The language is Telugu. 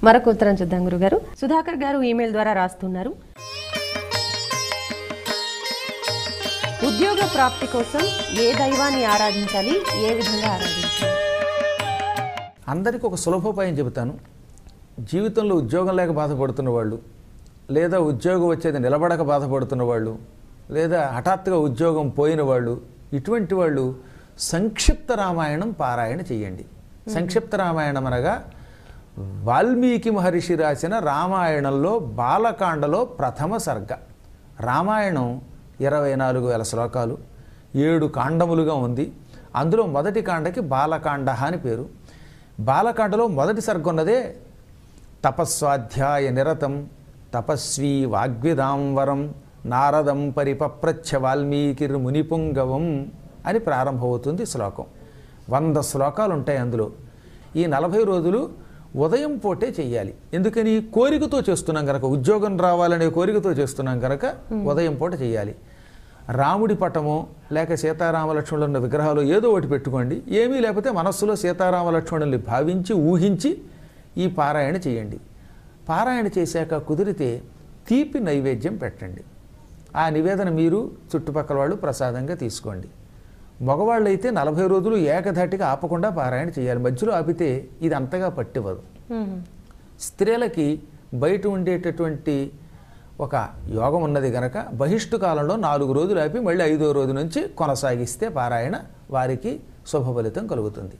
మరొక ఉత్తరం చూద్దాం గురుగారు. సుధాకర్ గారు ఈమెయిల్ ద్వారా రాస్తున్నారు. ఉద్యోగ ప్రాప్తి కోసం ఏ దైవాన్ని ఆరాధించాలి, ఏ విధంగా ఆరాధించాలి? అందరికీ ఒక సులభోపాయం చెబుతాను. జీవితంలో ఉద్యోగం లేక బాధపడుతున్న వాళ్ళు, లేదా ఉద్యోగం వచ్చేది నిలబడక బాధపడుతున్న వాళ్ళు, లేదా హఠాత్తుగా ఉద్యోగం పోయిన వాళ్ళు, ఇటువంటి వాళ్ళు సంక్షిప్త రామాయణం పారాయణ చేయండి. సంక్షిప్త రామాయణం అనగా వాల్మీకి మహర్షి రాసిన రామాయణంలో బాలకాండలో ప్రథమ సర్గ. రామాయణం 24,000 శ్లోకాలు, 7 కాండములుగా ఉంది. అందులో మొదటి కాండకి బాలకాండ అని పేరు. బాలకాండలో మొదటి సర్గ ఉన్నదే తపస్వాధ్యాయ నిరతం తపస్వీ వాగ్విదాంవరం నారదం పరిపప్రచ్ఛ వాల్మీకిర్ మునిపుంగవం అని ప్రారంభమవుతుంది శ్లోకం. 100 శ్లోకాలు ఉంటాయి అందులో. ఈ 40 రోజులు ఉదయం పూటే చెయ్యాలి. ఎందుకని? కోరికతో చేస్తున్నాం కనుక, ఉద్యోగం రావాలనే కోరికతో చేస్తున్నాం కనుక ఉదయం పూట చెయ్యాలి. రాముడి పటమో లేక సీతారామ లక్ష్మణులు ఉన్న విగ్రహాలు ఏదో ఒకటి పెట్టుకోండి. ఏమీ లేకపోతే మనస్సులో సీతారామ లక్ష్మణుల్ని భావించి ఊహించి ఈ పారాయణ చేయండి. పారాయణ చేశాక కుదిరితే తీపి నైవేద్యం పెట్టండి. ఆ నివేదన మీరు చుట్టుపక్కల వాళ్ళు ప్రసాదంగా తీసుకోండి. మగవాళ్ళు అయితే 40 రోజులు ఏకధాటిగా ఆపకుండా పారాయణ చేయాలి. మధ్యలో ఆపితే ఇది అంతగా పట్టివ్వదు. స్త్రీలకి బయట ఉండేటటువంటి ఒక యోగం ఉన్నది కనుక బహిష్టు కాలంలో 4 రోజులు ఆపి మళ్ళీ 5వ రోజు నుంచి కొనసాగిస్తే పారాయణ వారికి శుభ ఫలితం కలుగుతుంది.